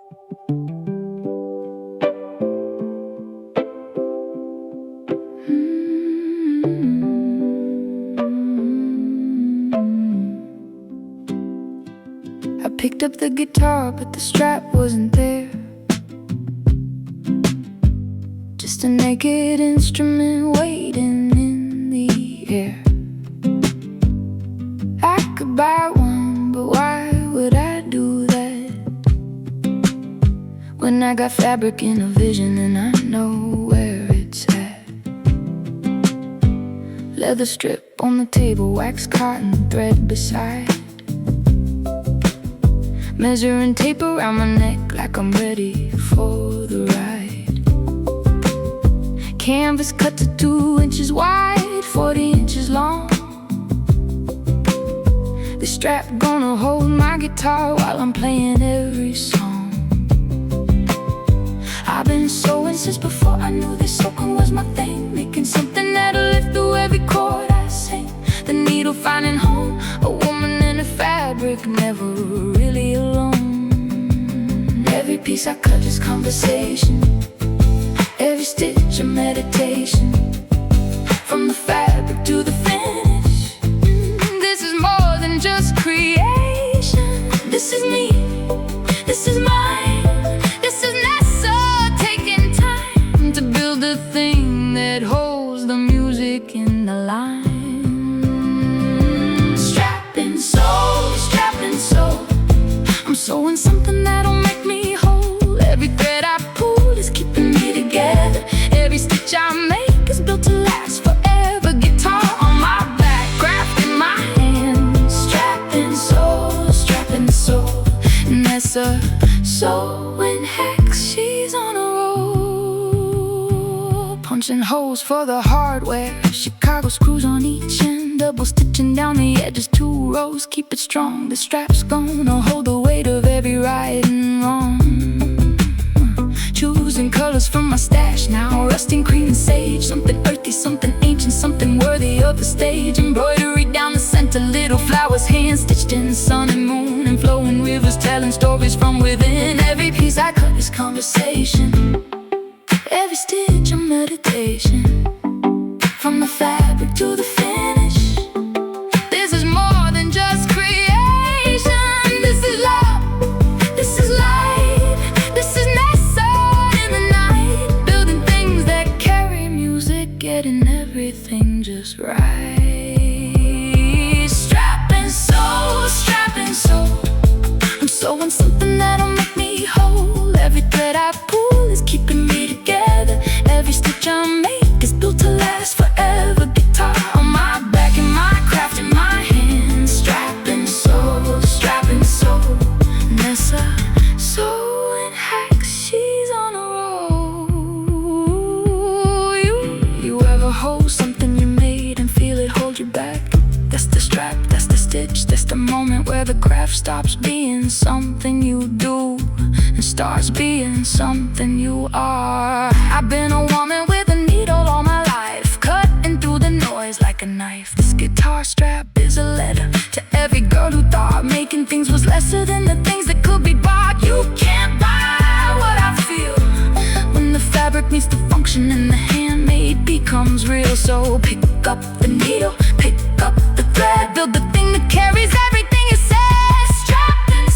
I picked up the guitar, but the strap wasn't there. Just a naked instrument waiting in the air. I could buy one, but why would I do that? When I got fabric in a vision and I know where it's at. Leather strip on the table, wax cotton thread beside. Measuring tape around my neck like I'm ready for the ride. Canvas cut to 2 inches wide, 40 inches long. The strap gonna hold my guitar while I'm playing every song. I've been sewing since before I knew that sewing was my thing. Making something that'll lift through every chord I sing. The needle finding home, a woman in a fabric, never really alone. Every piece I cut is conversation, every stitch a meditation. From the fabric to the finish, this is more than just creation. This is me, this is mine, this is Nessa, taking time to build a thing that holds the music in the line. I'm sewing something that'll make me whole. Every thread I pull is keeping me together. Every stitch I make is built to last forever. Guitar on my back, craft in my hands. Strapping soul, Nessa, sewing hacks, she's on a roll. Punching holes for the hardware, Chicago screws on each end. Double stitching down the edges, 2 rows, keep it strong. The strap's gonna hold the weight of every right and wrong. Choosing colors from my stash now, rusting, cream and sage. Something earthy, something ancient, something worthy of the stage. Embroidery down the center, little flowers hand stitched in. Sun and moon and flowing rivers telling stories from within. Every piece I cut is conversation, every stitch a meditation. From the fabric to the finish, this is more than just creation. This is love, this is light, this is Nessa in the night. Building things that carry music, getting everything just right. Strapping soul, I'm sewing something that'll make me whole. Every thread I pull is keeping me together. Every stitch I make is built to last forever. Guitar on my back and my craft in my hands. Strapping soul, Nessa, sewing hacks, she's on a roll. You ever hold something you made and feel it hold you back? That's the strap, that's the stitch, that's the moment where the craft stops being something you do and starts being something you are. I've been a woman with a needle all my life, cutting through the noise like a knife. This guitar strap is a letter to every girl who thought making things was lesser than the things that could be bought. You can't buy what I feel when the fabric needs to function and the handmade becomes real. So pick up the needle, pick up the thread, build the thing that carries everything it says. Strapping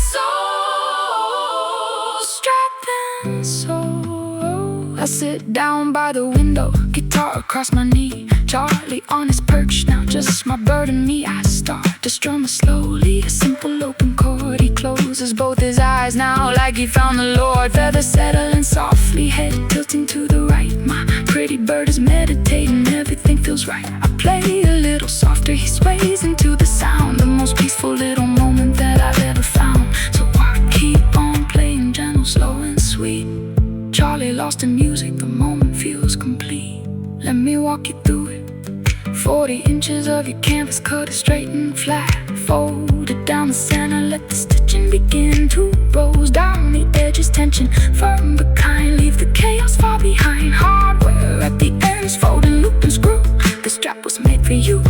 soul, I sit down by the window, guitar across my knee. Charlie on his perch, now just my bird and me. I start to strum it slowly, a simple open chord. He closes both his eyes now like he found the Lord. Feathers settling softly, head tilting to the right. My pretty bird is meditating, everything feels right. I play a little softer, he sways into the sound. The most peaceful little moment that I've ever found. So I keep on playing gentle, slow and sweet. Charlie lost in music, the moment feels complete. Let me walk you through it. 40 inches of your canvas, cut it straight and flat. Fold it down the center, let the stitching begin. 2 rows down the edges, tension firm but kind. Leave the chaos far behind. Hardware at the ends, fold and loop and screw. The strap was made for you.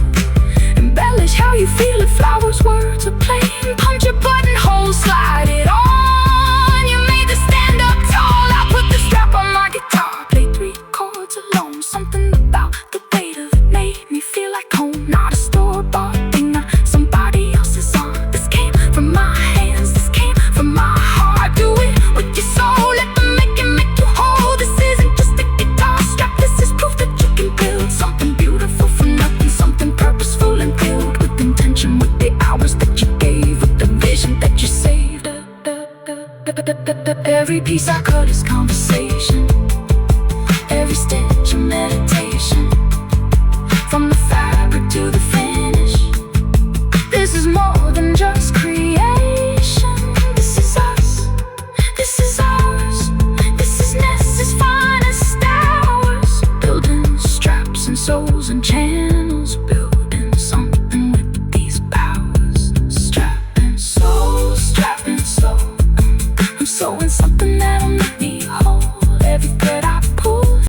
Embellish how you feel it, flowers, words are plain. Punch a buttonhole, slide it on. You made the Every piece I cut is conversation, every stitch a meditation. From the fabric to the finish, this is more than just creation. This is us, this is ours, this is Nessa's finest hours. Building straps and soles and channels, building something with these powers. Strapping soul, I'm sewing something that'll make me whole.